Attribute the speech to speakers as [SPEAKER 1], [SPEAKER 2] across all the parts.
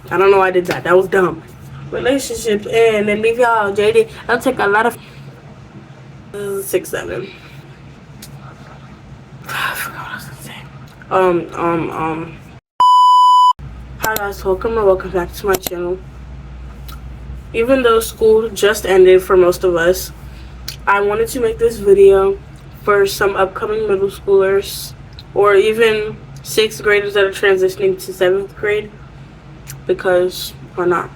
[SPEAKER 1] I don't know why I did that. That was dumb. Relationships and they leave y'all jaded. That'll take a lot of 6, 7. I forgot what I was gonna say. Hi guys, welcome back to my channel. Even though school just ended for most of us, I wanted to make this video for some upcoming middle schoolers or even 6th graders that are transitioning to 7th grade, because why not?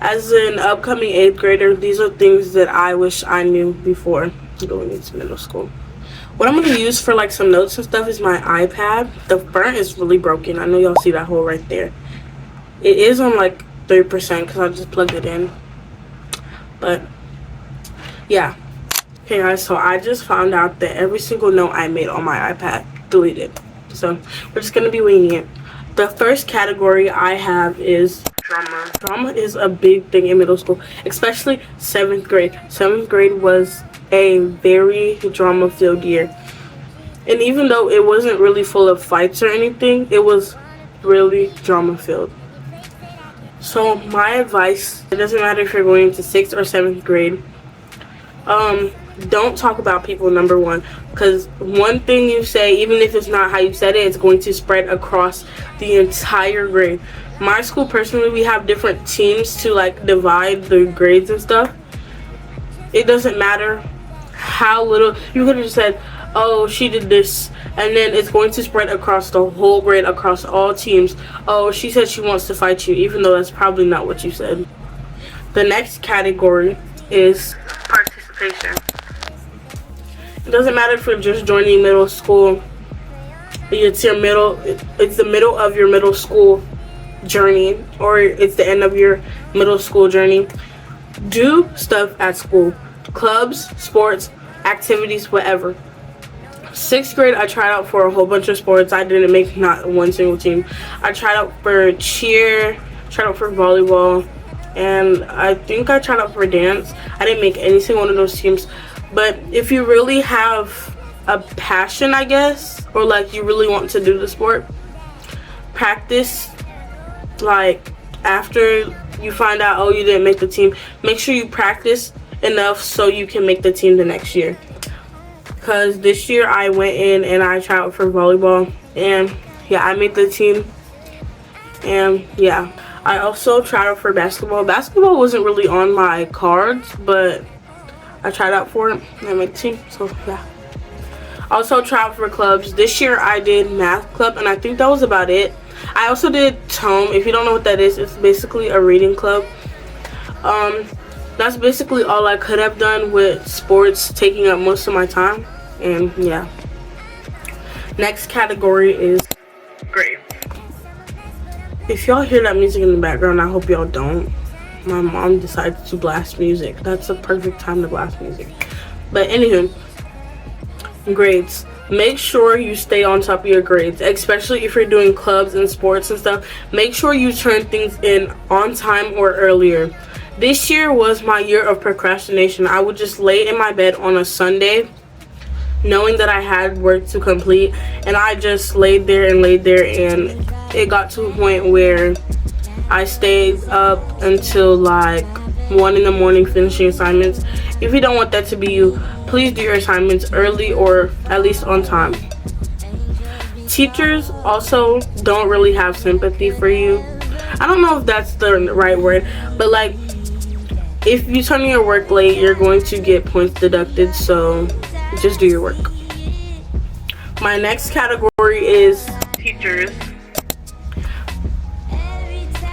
[SPEAKER 1] As an upcoming 8th grader, these are things that I wish I knew before going into middle school. What I'm going to use for like some notes and stuff is my iPad. The front is really broken. I know y'all see that hole right there. It is on like 30% because I just plugged it in. But yeah. Okay guys, so I just found out that every single note I made on my iPad deleted. So we're just going to be winging it. The first category I have is drama. Drama is a big thing in middle school, especially 7th grade. 7th grade was a very drama-filled year. And even though it wasn't really full of fights or anything, it was really drama-filled. So my advice, it doesn't matter if you're going into 6th or 7th grade, don't talk about people, number one, because one thing you say, even if it's not how you said it, it's going to spread across the entire grade. My school, personally, we have different teams to like divide the grades and stuff. It doesn't matter how little. You could have just said, oh, she did this, and then it's going to spread across the whole grade, across all teams. Oh, she said she wants to fight you, even though that's probably not what you said. The next category is participation. It doesn't matter if you're just joining middle school. It's the middle of your middle school journey, or it's the end of your middle school journey. Do stuff at school. Clubs, sports, activities, whatever. 6th grade, I tried out for a whole bunch of sports. I didn't make not one single team. I tried out for cheer, tried out for volleyball, and I think I tried out for dance. I didn't make any single one of those teams. But if you really have a passion, I guess, or like you really want to do the sport, practice. Like after you find out, oh, you didn't make the team, make sure you practice enough so you can make the team the next year. Because this year I went in and I tried out for volleyball, and yeah, I made the team. And yeah, I also tried out for basketball. Basketball wasn't really on my cards, but I tried out for it and I made the team. So yeah. Also tried out for clubs. This year I did math club, and I think that was about it. I also did tome. If you don't know what that is, it's basically a reading club. That's basically all I could have done, with sports taking up most of my time. And yeah. Next category is grade. If y'all hear that music in the background, I hope y'all don't. My mom decided to blast music. That's a perfect time to blast music. But anywho, grades. Make sure you stay on top of your grades, especially if you're doing clubs and sports and stuff. Make sure you turn things in on time or earlier. This year was my year of procrastination. I would just lay in my bed on a Sunday knowing that I had work to complete, and I just laid there, and it got to a point where I stayed up until like 1 in the morning finishing assignments. If you don't want that to be you, please do your assignments early or at least on time. Teachers also don't really have sympathy for you. I don't know if that's the right word, but like if you turn in your work late, you're going to get points deducted, so just do your work. My next category is teachers.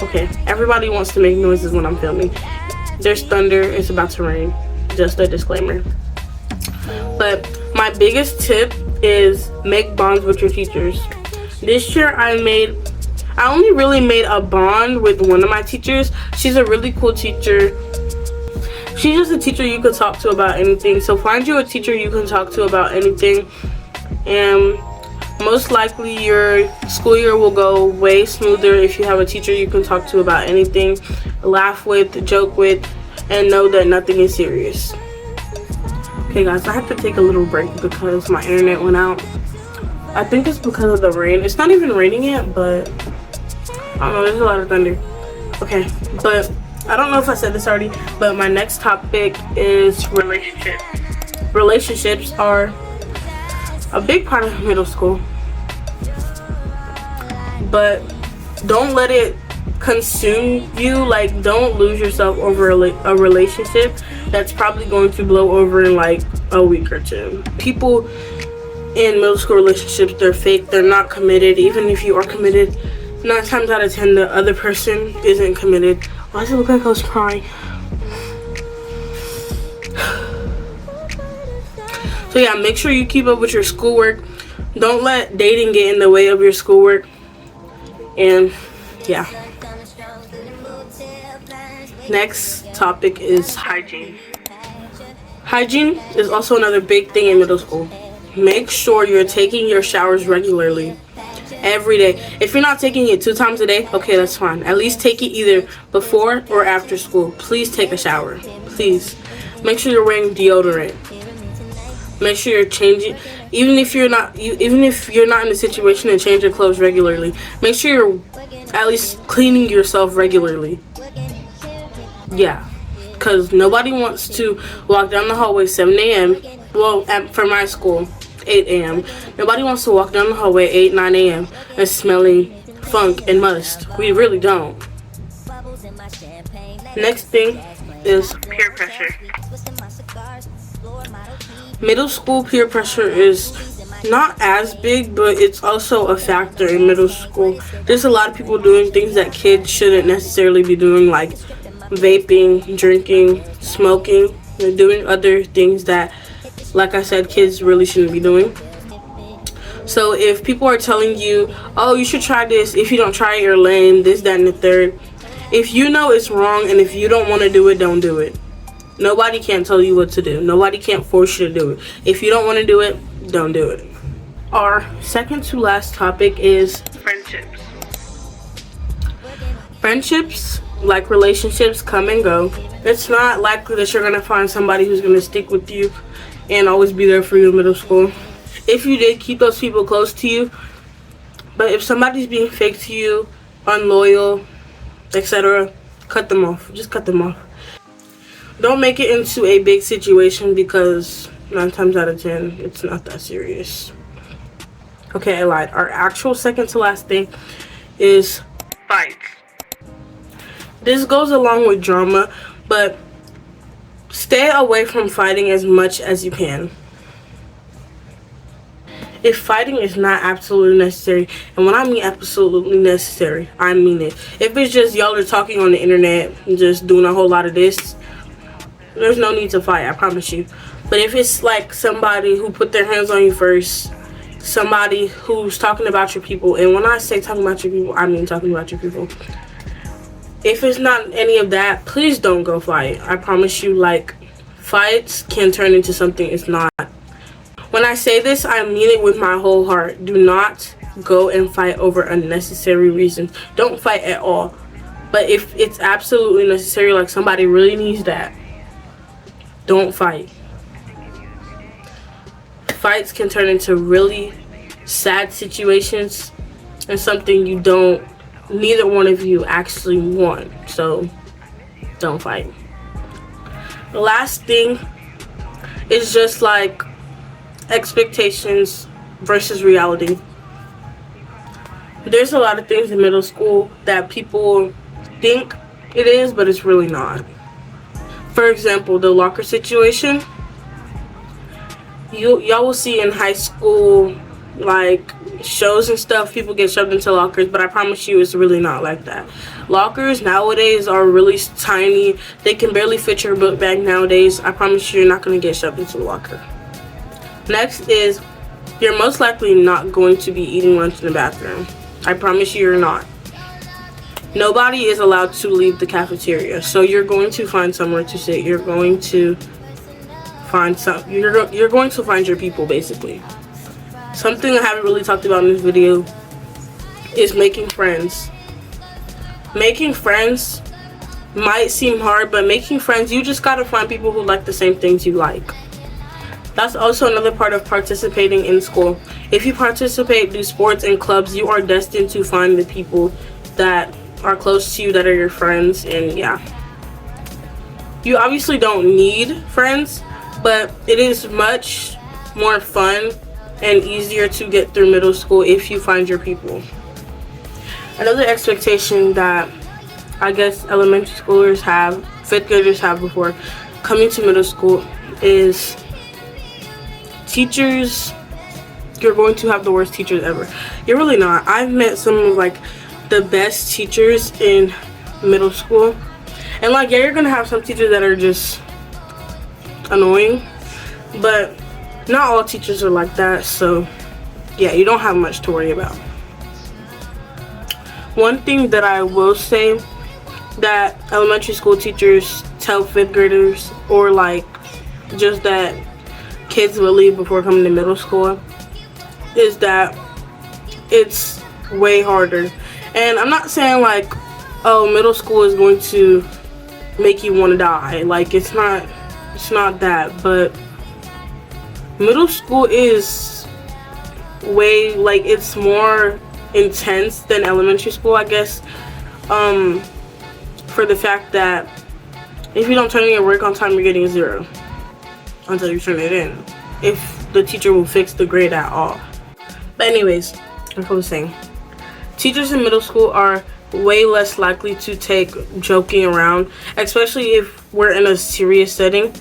[SPEAKER 1] Okay, everybody wants to make noises when I'm filming. There's thunder, it's about to rain. Just a disclaimer. But my biggest tip is make bonds with your teachers. This year I only really made a bond with one of my teachers. She's a really cool teacher. She's just a teacher you could talk to about anything. So find you a teacher you can talk to about anything, and most likely your school year will go way smoother if you have a teacher you can talk to about anything, laugh with, joke with, and know that nothing is serious. Okay guys, I have to take a little break because my internet went out. I think it's because of the rain. It's not even raining yet, but don't know, there's a lot of thunder. Okay, but I don't know if I said this already, but my next topic is relationships. Relationships are a big part of middle school, but don't let it consume you. Like, don't lose yourself over a relationship that's probably going to blow over in like a week or two. People in middle school relationships, they're fake, they're not committed. Even if you are committed, 9 times out of 10 the other person isn't committed. Why does it look like I was crying? So yeah, make sure you keep up with your schoolwork. Don't let dating get in the way of your schoolwork. And yeah. Next topic is hygiene. Hygiene is also another big thing in middle school. Make sure you're taking your showers regularly. Every day. If you're not taking it 2 times a day, okay, that's fine. At least take it either before or after school. Please take a shower. Please. Make sure you're wearing deodorant. Make sure you're changing, even if you're not in a situation to change your clothes regularly. Make sure you're at least cleaning yourself regularly. Yeah, because nobody wants to walk down the hallway 7 a.m. Well, for my school, 8 a.m. Nobody wants to walk down the hallway 8, 9 a.m. and smelling funk and must. We really don't. Next thing is peer pressure. Middle school peer pressure is not as big, but it's also a factor in middle school. There's a lot of people doing things that kids shouldn't necessarily be doing, like vaping, drinking, smoking. They're doing other things that, like I said, kids really shouldn't be doing. So if people are telling you, oh, you should try this, if you don't try it, you're lame, this, that, and the third. If you know it's wrong and if you don't want to do it, don't do it. Nobody can tell you what to do. Nobody can't force you to do it. If you don't want to do it, don't do it. Our second to last topic is friendships. Friendships, like relationships, come and go. It's not likely that you're going to find somebody who's going to stick with you and always be there for you in middle school. If you did, keep those people close to you. But if somebody's being fake to you, unloyal, etc., cut them off. Just cut them off. Don't make it into a big situation, because 9 times out of 10, it's not that serious. Okay, I lied. Our actual second to last thing is fights. This goes along with drama, but stay away from fighting as much as you can. If fighting is not absolutely necessary, and when I mean absolutely necessary, I mean it. If it's just y'all are talking on the internet and just doing a whole lot of this, there's no need to fight, I promise you. But if it's like somebody who put their hands on you first, somebody who's talking about your people, and when I say talking about your people, I mean talking about your people. If it's not any of that, please don't go fight. I promise you, like, fights can turn into something it's not. When I say this, I mean it with my whole heart. Do not go and fight over unnecessary reasons. Don't fight at all. But if it's absolutely necessary, like somebody really needs that, don't fight. Fights can turn into really sad situations and something neither one of you actually want. So don't fight. The last thing is just like expectations versus reality. There's a lot of things in middle school that people think it is, but it's really not. For example, the locker situation. Y'all will see in high school, like, shows and stuff, people get shoved into lockers, but I promise you it's really not like that. Lockers nowadays are really tiny. They can barely fit your book bag nowadays. I promise you, you're not going to get shoved into a locker. Next is, you're most likely not going to be eating lunch in the bathroom. I promise you, you're not. Nobody is allowed to leave the cafeteria, so you're going to find somewhere to sit. You're going to find you're going to find your people, basically. Something I haven't really talked about in this video is making friends. Making friends might seem hard, but making friends, you just gotta find people who like the same things you like. That's also another part of participating in school. If you participate, do sports and clubs, you are destined to find the people that are close to you, that are your friends. And yeah, you obviously don't need friends, but it is much more fun and easier to get through middle school if you find your people. Another expectation that I guess elementary schoolers have, fifth graders have before coming to middle school is teachers. You're going to have the worst teachers ever. You're really not. I've met some of like the best teachers in middle school, and like, yeah, you're gonna have some teachers that are just annoying, but not all teachers are like that. So yeah, you don't have much to worry about. One thing that I will say that elementary school teachers tell fifth graders, or like just that kids will leave before coming to middle school, is that it's way harder. And I'm not saying like, oh, middle school is going to make you want to die. Like, it's not that, but middle school is way, like, it's more intense than elementary school, I guess, for the fact that if you don't turn in your work on time, you're getting a 0 until you turn it in, if the teacher will fix the grade at all. But anyways, like I was saying, teachers in middle school are way less likely to take joking around, especially if we're in a serious setting.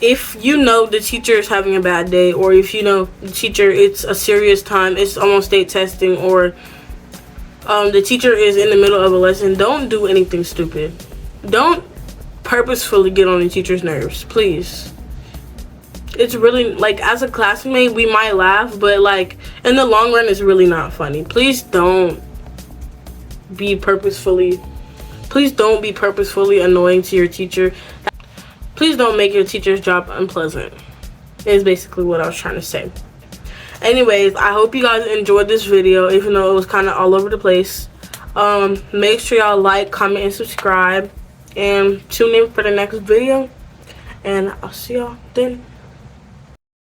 [SPEAKER 1] If you know the teacher is having a bad day, or if you know the teacher, it's a serious time, it's almost state testing, or the teacher is in the middle of a lesson, don't do anything stupid. Don't purposefully get on the teacher's nerves, please. It's really, like, as a classmate, we might laugh, but like in the long run, it's really not funny. Please don't be purposefully annoying to your teacher. Please don't make your teacher's job unpleasant, is basically what I was trying to say. Anyways, I hope you guys enjoyed this video, even though it was kind of all over the place. Make sure y'all like, comment, and subscribe, and tune in for the next video, and I'll see y'all then.